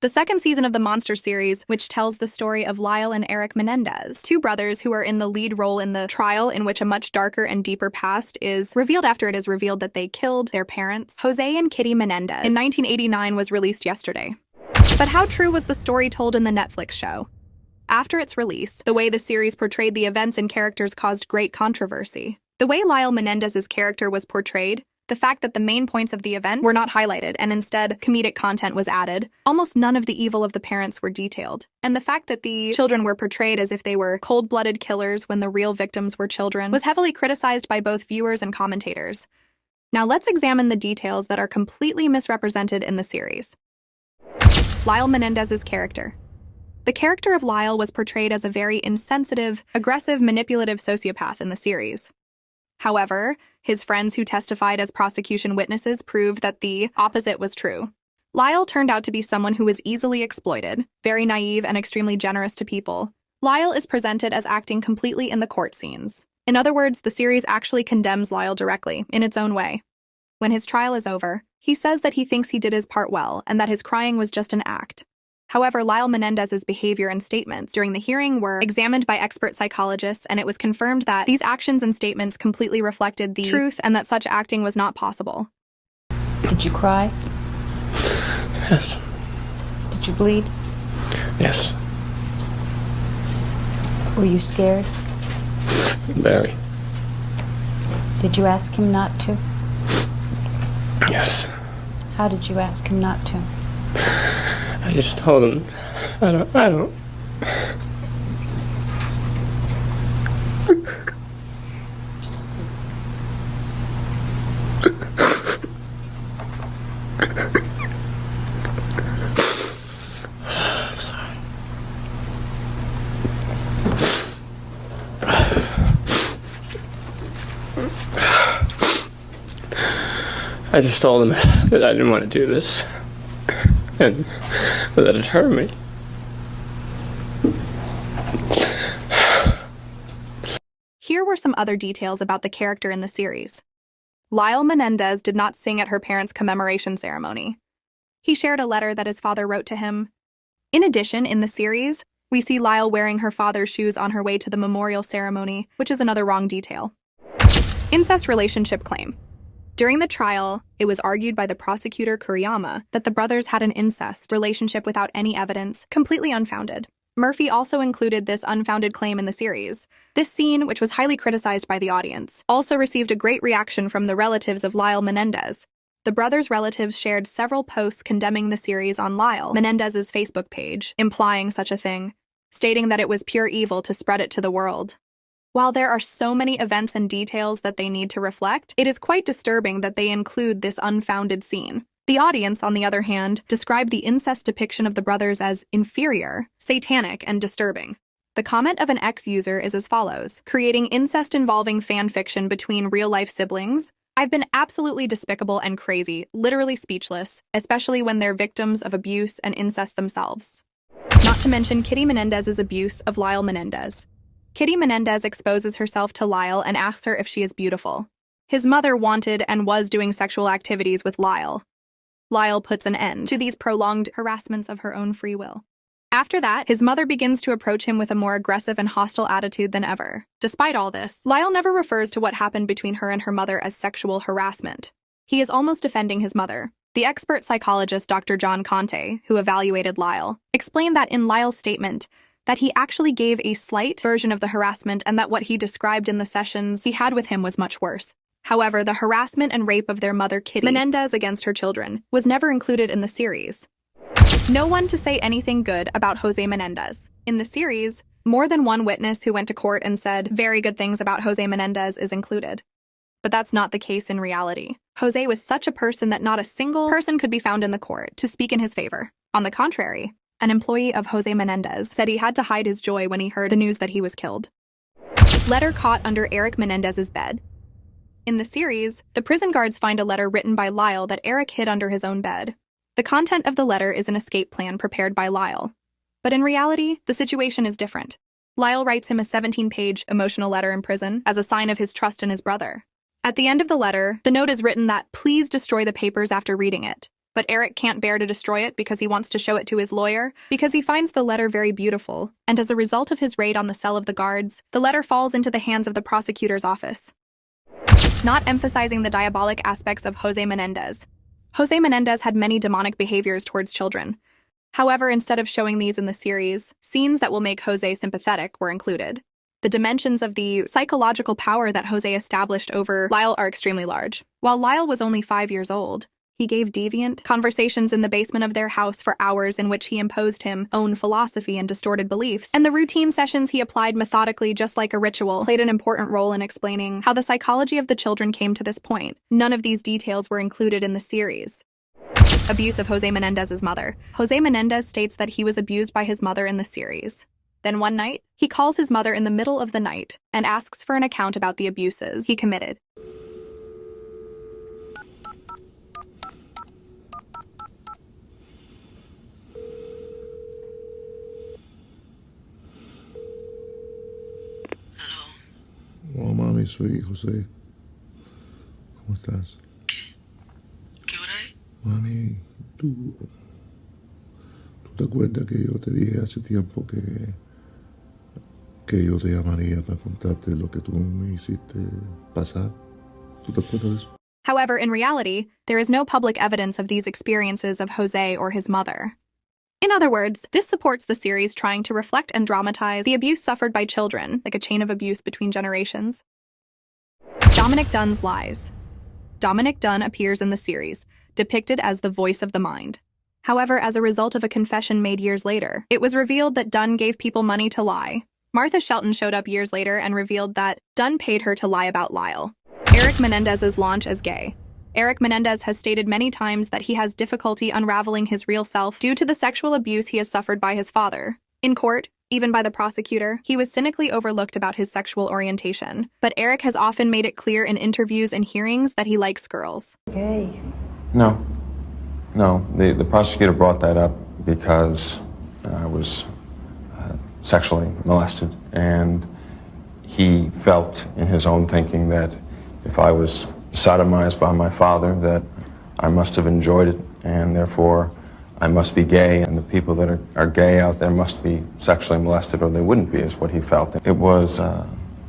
The second season of the Monster series, which tells the story of Lyle and Erik Menendez, two brothers who are in the lead role in the trial in which a much darker and deeper past is revealed after it is revealed that they killed their parents, Jose and Kitty Menendez, in 1989 was released yesterday. But how true was the story told in the Netflix show? After its release, the way the series portrayed the events and characters caused great controversy. The way Lyle Menendez's character was portrayed, the fact that the main points of the events were not highlighted and instead comedic content was added, almost none of the evil of the parents were detailed, and the fact that the children were portrayed as if they were cold-blooded killers when the real victims were children was heavily criticized by both viewers and commentators. Now let's examine the details that are completely misrepresented in the series. Lyle Menendez's character. The character of Lyle was portrayed as a very insensitive, aggressive, manipulative sociopath in the series. However, his friends who testified as prosecution witnesses proved that the opposite was true. Lyle turned out to be someone who was easily exploited, very naive and extremely generous to people. Lyle is presented as acting completely in the court scenes. In other words, the series actually condemns Lyle directly, in its own way. When his trial is over, he says that he thinks he did his part well and that his crying was just an act. However, Lyle Menendez's behavior and statements during the hearing were examined by expert psychologists, and it was confirmed that these actions and statements completely reflected the truth and that such acting was not possible. Did you cry? Yes. Did you bleed? Yes. Were you scared? Very. Did you ask him not to? Yes. How did you ask him not to? I just told him, I don't. I'm sorry. I just told him that I didn't want to do this. And that it hurt me. Here were some other details about the character in the series. Lyle Menendez did not sing at her parents' commemoration ceremony. He shared a letter that his father wrote to him. In addition, in the series, we see Lyle wearing her father's shoes on her way to the memorial ceremony, which is another wrong detail. Incest relationship claim. During the trial, it was argued by the prosecutor Kuriyama that the brothers had an incest relationship without any evidence, completely unfounded. Murphy also included this unfounded claim in the series. This scene, which was highly criticized by the audience, also received a great reaction from the relatives of Lyle Menendez. The brothers' relatives shared several posts condemning the series on Lyle Menendez's Facebook page, implying such a thing, stating that it was pure evil to spread it to the world. While there are so many events and details that they need to reflect, it is quite disturbing that they include this unfounded scene. The audience, on the other hand, described the incest depiction of the brothers as inferior, satanic, and disturbing. The comment of an ex-user is as follows: creating incest-involving fan fiction between real-life siblings. I've been absolutely despicable and crazy, literally speechless, especially when they're victims of abuse and incest themselves. Not to mention Kitty Menendez's abuse of Lyle Menendez. Kitty Menendez exposes herself to Lyle and asks her if she is beautiful. His mother wanted and was doing sexual activities with Lyle. Lyle puts an end to these prolonged harassments of her own free will. After that, his mother begins to approach him with a more aggressive and hostile attitude than ever. Despite all this, Lyle never refers to what happened between her and her mother as sexual harassment. He is almost defending his mother. The expert psychologist Dr. John Conte, who evaluated Lyle, explained that in Lyle's statement, that he actually gave a slight version of the harassment and that what he described in the sessions he had with him was much worse. However, the harassment and rape of their mother, Kitty Menendez, against her children was never included in the series. No one to say anything good about Jose Menendez. In the series, more than one witness who went to court and said very good things about Jose Menendez is included. But that's not the case in reality. Jose was such a person that not a single person could be found in the court to speak in his favor. On the contrary, an employee of Jose Menendez said he had to hide his joy when he heard the news that he was killed. Letter caught under Erik Menendez's bed. In the series, the prison guards find a letter written by Lyle that Erik hid under his own bed. The content of the letter is an escape plan prepared by Lyle. But in reality, the situation is different. Lyle writes him a 17-page emotional letter in prison as a sign of his trust in his brother. At the end of the letter, the note is written that please destroy the papers after reading it. but Erik can't bear to destroy it because he wants to show it to his lawyer, because he finds the letter very beautiful, and as a result of his raid on the cell of the guards, the letter falls into the hands of the prosecutor's office. Not emphasizing the diabolic aspects of Jose Menendez. Jose Menendez had many demonic behaviors towards children. However, instead of showing these in the series, scenes that will make Jose sympathetic were included. The dimensions of the psychological power that Jose established over Lyle are extremely large. While Lyle was only 5 years old, he gave deviant conversations in the basement of their house for hours in which he imposed his own philosophy and distorted beliefs. And the routine sessions he applied methodically just like a ritual played an important role in explaining how the psychology of the children came to this point. None of these details were included in the series. Abuse of Jose Menendez's mother. Jose Menendez states that he was abused by his mother in the series. Then one night, he calls his mother in the middle of the night and asks for an account about the abuses he committed. Hola, mami, soy José. ¿Cómo estás? ¿Qué hora es? Mami, ¿tú te acuerdas que yo te dije hace tiempo que yo te llamaría para contarte lo que tú me hiciste pasar? ¿Tú te acuerdas de eso? However, in reality, there is no public evidence of these experiences of Jose or his mother. In other words, this supports the series trying to reflect and dramatize the abuse suffered by children, like a chain of abuse between generations. Dominic Dunn's lies. Dominic Dunn appears in the series, depicted as the voice of the mind. However, as a result of a confession made years later, it was revealed that Dunn gave people money to lie. Martha Shelton showed up years later and revealed that Dunn paid her to lie about Lyle. Erik Menendez's launch as gay. Erik Menendez has stated many times that he has difficulty unraveling his real self due to the sexual abuse he has suffered by his father. In court, even by the prosecutor, he was cynically overlooked about his sexual orientation. But Erik has often made it clear in interviews and hearings that he likes girls. Gay. No. The prosecutor brought that up because I was sexually molested, and he felt in his own thinking that if I was sodomized by my father, that I must have enjoyed it, and therefore I must be gay, and the people that are gay out there must be sexually molested, or they wouldn't be, is what he felt. It was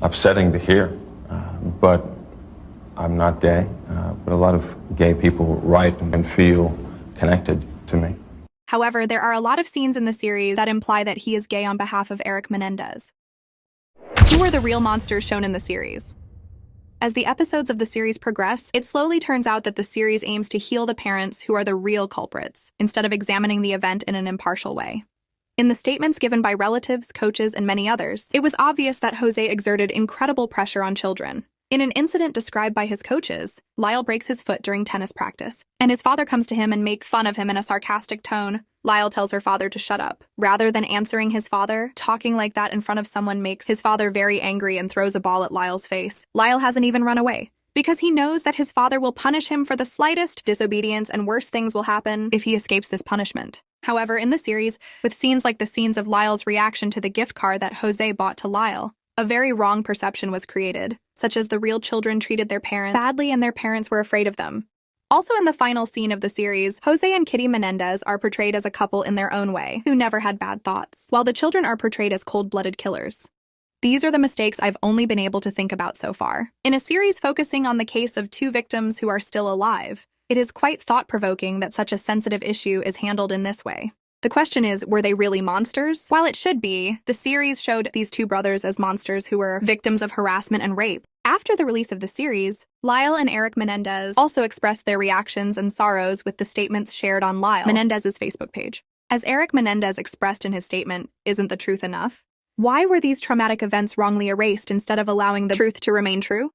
upsetting to hear, but I'm not gay, but a lot of gay people write and feel connected to me. However, there are a lot of scenes in the series that imply that he is gay on behalf of Erik Menendez. Who are the real monsters shown in the series? As the episodes of the series progress, it slowly turns out that the series aims to heal the parents who are the real culprits, instead of examining the event in an impartial way. In the statements given by relatives, coaches, and many others, it was obvious that Jose exerted incredible pressure on children. In an incident described by his coaches, Lyle breaks his foot during tennis practice, and his father comes to him and makes fun of him in a sarcastic tone. Lyle tells her father to shut up. Rather than answering his father, talking like that in front of someone makes his father very angry and throws a ball at Lyle's face. Lyle hasn't even run away, because he knows that his father will punish him for the slightest disobedience, and worse things will happen if he escapes this punishment. However, in the series, with scenes like the scenes of Lyle's reaction to the gift card that Jose bought to Lyle, a very wrong perception was created, such as the real children treated their parents badly and their parents were afraid of them. Also in the final scene of the series, Jose and Kitty Menendez are portrayed as a couple in their own way, who never had bad thoughts, while the children are portrayed as cold-blooded killers. These are the mistakes I've only been able to think about so far. In a series focusing on the case of two victims who are still alive, it is quite thought-provoking that such a sensitive issue is handled in this way. The question is, were they really monsters? While it should be, the series showed these two brothers as monsters who were victims of harassment and rape. After the release of the series, Lyle and Erik Menendez also expressed their reactions and sorrows with the statements shared on Lyle Menendez's Facebook page. As Erik Menendez expressed in his statement, "Isn't the truth enough?" Why were these traumatic events wrongly erased instead of allowing the truth to remain true?